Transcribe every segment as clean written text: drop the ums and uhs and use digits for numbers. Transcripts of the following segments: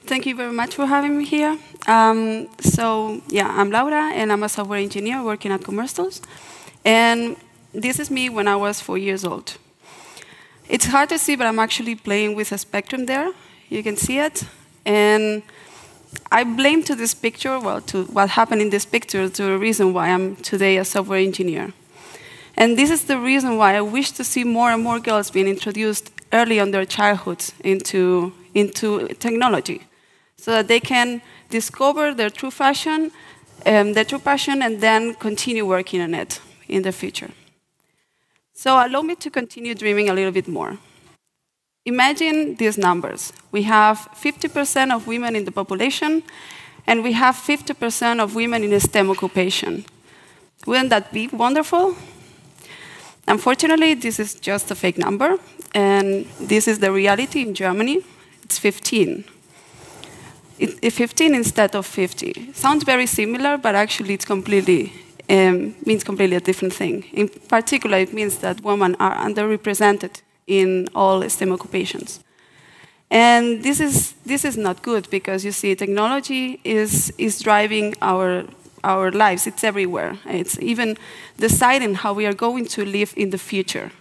Thank you very much for having me here. I'm Laura, and I'm a software engineer working at Commercials. And this is me when I was 4 years old. It's hard to see, but I'm actually playing with a spectrum there. You can see it. And I blame to this picture, well, to what happened in this picture, to the reason why I'm today a software engineer. And this is the reason why I wish to see more and more girls being introduced early in their childhoods into technology, so that they can discover their true passion, and then continue working on it in the future. So allow me to continue dreaming a little bit more. Imagine these numbers. We have 50% of women in the population, and we have 50% of women in a STEM occupation. Wouldn't that be wonderful? Unfortunately, this is just a fake number, and this is the reality in Germany. It's 15. It's 15 instead of 50. Sounds very similar, but actually it's means completely a different thing. In particular, it means that women are underrepresented in all STEM occupations. And this is not good, because you see, technology is driving our lives. It's everywhere. It's even deciding how we are going to live in the future,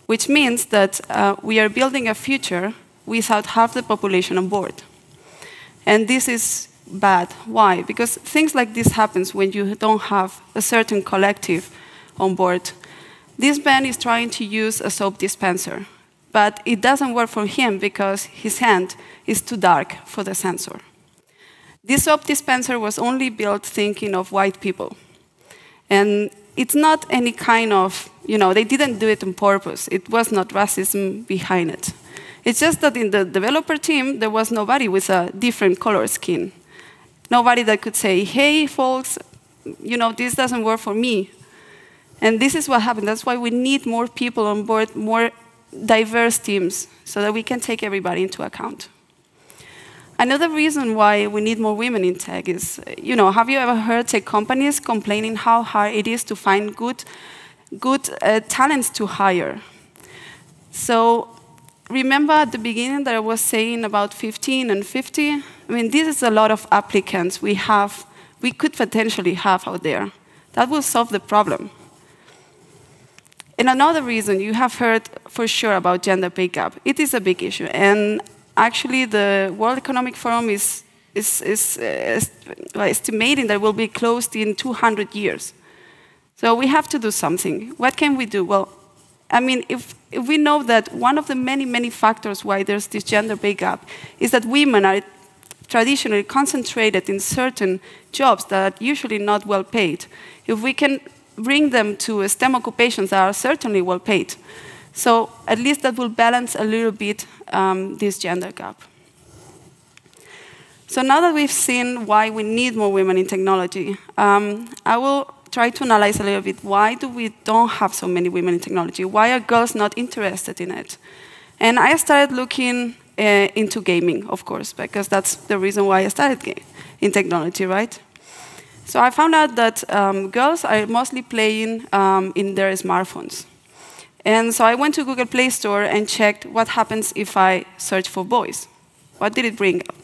which means that we are building a future without half the population on board. And this is bad. Why? Because things like this happens when you don't have a certain collective on board. This man is trying to use a soap dispenser, but it doesn't work for him because his hand is too dark for the sensor. This soap dispenser was only built thinking of white people. And it's not any kind of, they didn't do it on purpose. It was not racism behind it. It's just that in the developer team, there was nobody with a different color skin. Nobody that could say, hey, folks, this doesn't work for me. And this is what happened. That's why we need more people on board, more diverse teams, so that we can take everybody into account. Another reason why we need more women in tech is, have you ever heard tech companies complaining how hard it is to find good talents to hire? So remember at the beginning that I was saying about 15 and 50? I mean, this is a lot of applicants we could potentially have out there. That will solve the problem. And another reason, you have heard for sure about gender pay gap. It is a big issue. And actually, the World Economic Forum is estimating that it will be closed in 200 years. So we have to do something. What can we do? Well, I mean, if we know that one of the many, many factors why there's this gender pay gap is that women are traditionally concentrated in certain jobs that are usually not well paid, if we can bring them to STEM occupations that are certainly well paid, so at least that will balance a little bit this gender gap. So now that we've seen why we need more women in technology, I will try to analyze a little bit why we don't have so many women in technology. Why are girls not interested in it? And I started looking into gaming, of course, because that's the reason why I started in technology, right? So I found out that girls are mostly playing in their smartphones. And so I went to Google Play Store and checked what happens if I search for boys. What did it bring up?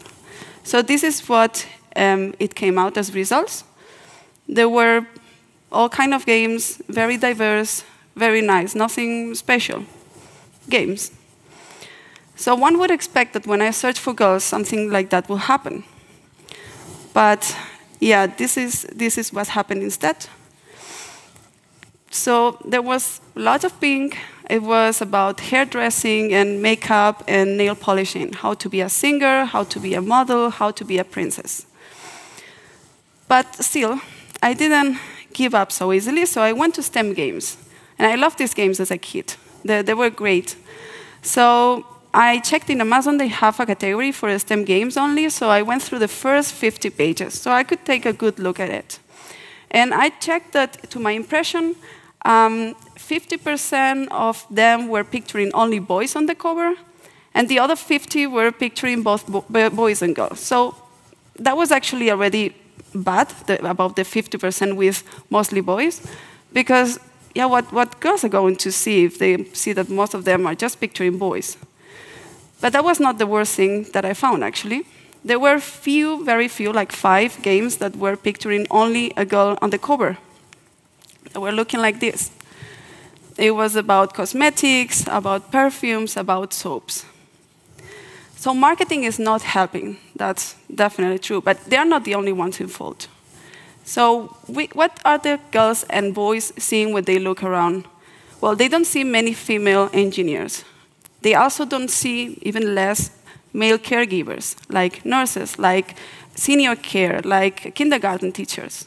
So this is what it came out as results. There were all kinds of games, very diverse, very nice, nothing special. Games. So one would expect that when I search for girls, something like that will happen. But yeah, this is what happened instead. So there was a lot of pink. It was about hairdressing and makeup and nail polishing, how to be a singer, how to be a model, how to be a princess. But still, I didn't give up so easily, so I went to STEM games. And I loved these games as a kid. They were great. So I checked in Amazon, they have a category for STEM games only, so I went through the first 50 pages, so I could take a good look at it. And I checked that, to my impression, 50% of them were picturing only boys on the cover, and the other 50 were picturing both boys and girls. So that was actually already bad, about the 50% with mostly boys, because yeah, what girls are going to see if they see that most of them are just picturing boys? But that was not the worst thing that I found, actually. there were few, very few, like 5 games that were picturing only a girl on the cover. They were looking like this. It was about cosmetics, about perfumes, about soaps. So marketing is not helping. That's definitely true. But they're not the only ones in fault. So what are the girls and boys seeing when they look around? Well, they don't see many female engineers. They also don't see even less male caregivers, like nurses, like senior care, like kindergarten teachers.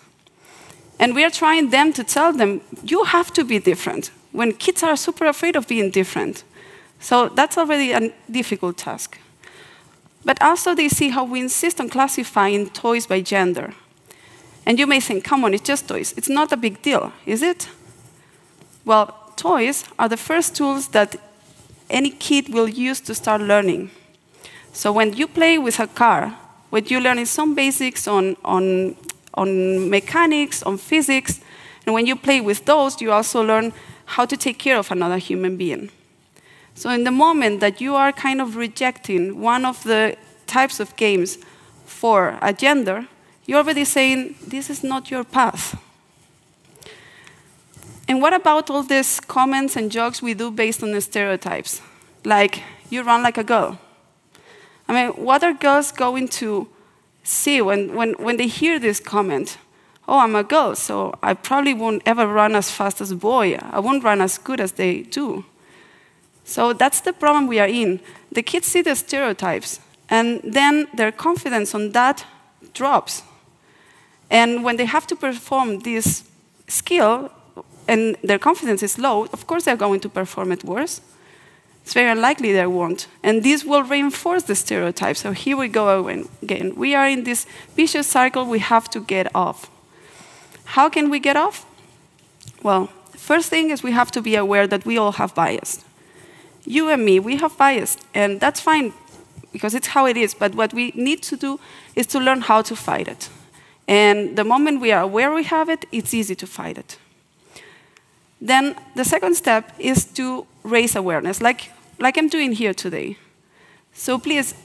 And we are trying them to tell them, you have to be different, when kids are super afraid of being different. So that's already a difficult task. But also they see how we insist on classifying toys by gender. And you may think, come on, it's just toys. It's not a big deal, is it? Well, toys are the first tools that any kid will use to start learning. So when you play with a car, when you learn some basics on mechanics, on physics, and when you play with those, you also learn how to take care of another human being. So in the moment that you are kind of rejecting one of the types of games for a gender, you're already saying, this is not your path. And what about all these comments and jokes we do based on the stereotypes? Like, you run like a girl. I mean, what are girls going to see when they hear this comment? Oh, I'm a girl, so I probably won't ever run as fast as a boy. I won't run as good as they do. So that's the problem we are in. The kids see the stereotypes, and then their confidence on that drops. And when they have to perform this skill, and their confidence is low, of course they're going to perform it worse. It's very unlikely they won't. And this will reinforce the stereotype. So here we go again. We are in this vicious cycle we have to get off. How can we get off? Well, first thing is we have to be aware that we all have bias. You and me, we have bias. And that's fine, because it's how it is. But what we need to do is to learn how to fight it. And the moment we are aware we have it, it's easy to fight it. Then the second step is to raise awareness, like I'm doing here today. So please,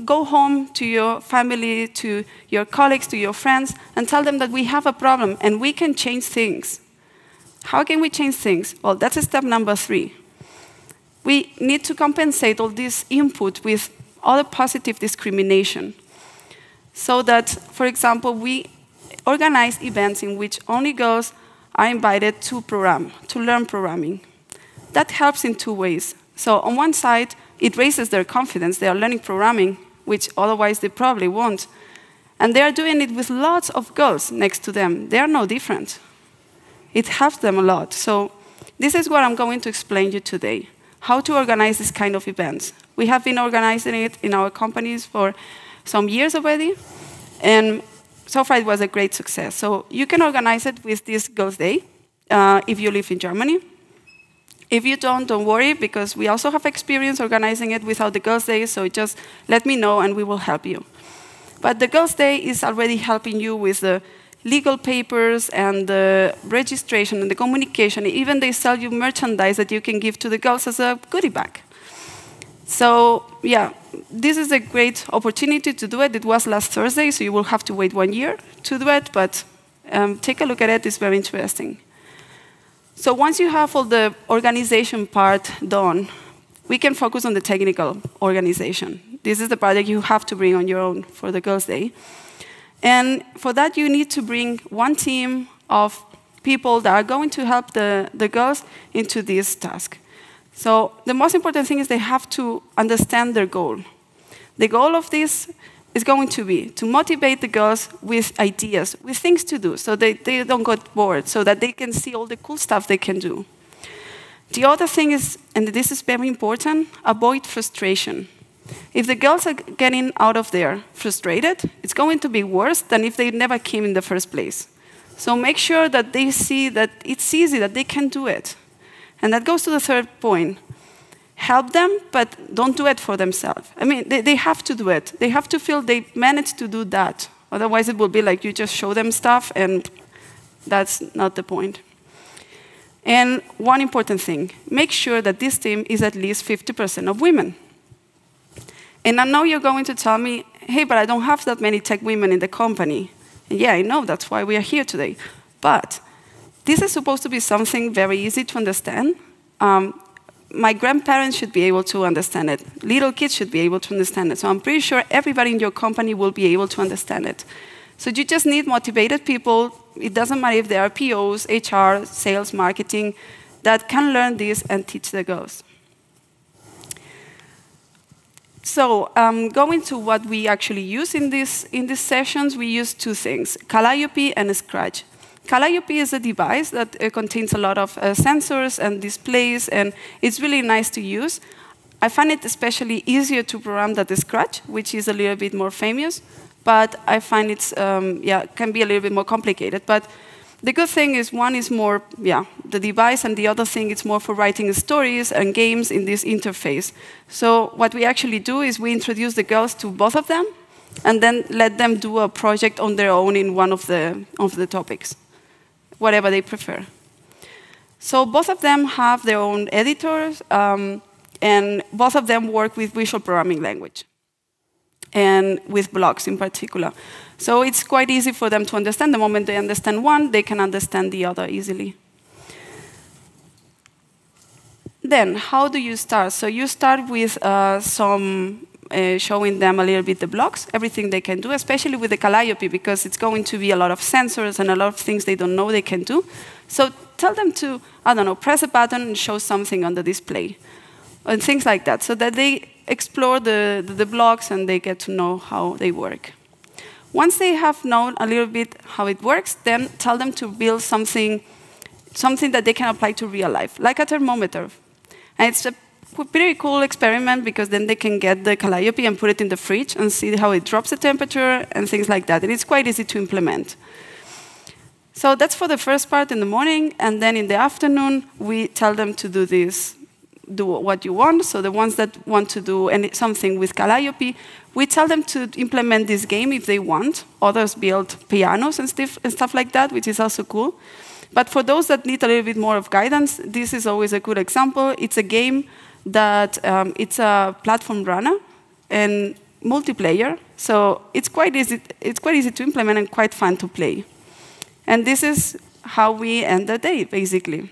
go home to your family, to your colleagues, to your friends, and tell them that we have a problem and we can change things. How can we change things? Well, that's step number 3. We need to compensate all this input with other positive discrimination. So that, for example, we organize events in which only girls are invited to program, to learn programming. That helps in 2 ways. So on one side, it raises their confidence. They are learning programming, which otherwise they probably won't. And they are doing it with lots of girls next to them. They are no different. It helps them a lot. So this is what I'm going to explain to you today, how to organize this kind of events. We have been organizing it in our companies for some years already, and so far it was a great success. So you can organize it with this Girls' Day if you live in Germany. If you don't worry, because we also have experience organizing it without the Girls' Day, so just let me know and we will help you. But the Girls' Day is already helping you with the legal papers and the registration and the communication. Even they sell you merchandise that you can give to the girls as a goodie bag. So yeah, this is a great opportunity to do it. It was last Thursday, so you will have to wait 1 year to do it, but take a look at it. It's very interesting. So once you have all the organization part done, we can focus on the technical organization. This is the part that you have to bring on your own for the Girls' Day. And for that, you need to bring one team of people that are going to help the girls into this task. So the most important thing is they have to understand their goal. The goal of this is going to be to motivate the girls with ideas, with things to do, so they don't get bored, so that they can see all the cool stuff they can do. The other thing is, and this is very important, avoid frustration. If the girls are getting out of there frustrated, it's going to be worse than if they never came in the first place. So make sure that they see that it's easy, that they can do it. And that goes to the third point. Help them, but don't do it for themselves. I mean, they have to do it. They have to feel they managed to do that. Otherwise, it will be like you just show them stuff, and that's not the point. And one important thing, make sure that this team is at least 50% of women. And I know you're going to tell me, hey, but I don't have that many tech women in the company. And yeah, I know, that's why we are here today. But this is supposed to be something very easy to understand. My grandparents should be able to understand it. Little kids should be able to understand it. So I'm pretty sure everybody in your company will be able to understand it. So you just need motivated people. It doesn't matter if they are POs, HR, sales, marketing, that can learn this and teach the girls. So going to what we actually use in these sessions, we use two things, Calliope and Scratch. Calliope is a device that contains a lot of sensors and displays, and it's really nice to use. I find it especially easier to program than the Scratch, which is a little bit more famous, but I find it's, can be a little bit more complicated. But the good thing is one is more, the device, and the other thing is more for writing stories and games in this interface. So what we actually do is we introduce the girls to both of them, and then let them do a project on their own in one of the topics, whatever they prefer. So both of them have their own editors, and both of them work with visual programming language, and with blocks in particular. So it's quite easy for them to understand. The moment they understand one, they can understand the other easily. Then, how do you start? So you start with showing them a little bit the blocks, everything they can do, especially with the Calliope, because it's going to be a lot of sensors and a lot of things they don't know they can do. So tell them to, I don't know, press a button and show something on the display, and things like that, so that they explore the blocks and they get to know how they work. Once they have known a little bit how it works, then tell them to build something that they can apply to real life, like a thermometer. And it's a pretty cool experiment, because then they can get the Calliope and put it in the fridge and see how it drops the temperature and things like that. And it's quite easy to implement. So that's for the first part in the morning, and then in the afternoon, we tell them to do this, do what you want. So the ones that want to do something with Calliope, we tell them to implement this game if they want. Others build pianos and stuff like that, which is also cool. But for those that need a little bit more of guidance, this is always a good example. It's a game that it's a platform runner and multiplayer. So it's quite easy to implement and quite fun to play. And this is how we end the day, basically.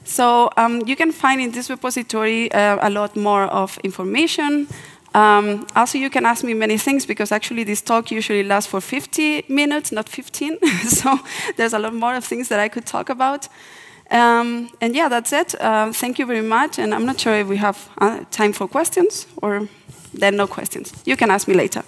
So you can find in this repository a lot more of information. Also, you can ask me many things, because actually this talk usually lasts for 50 minutes, not 15. So there's a lot more of things that I could talk about. And yeah, that's it. Thank you very much. And I'm not sure if we have time for questions, or then no questions. You can ask me later.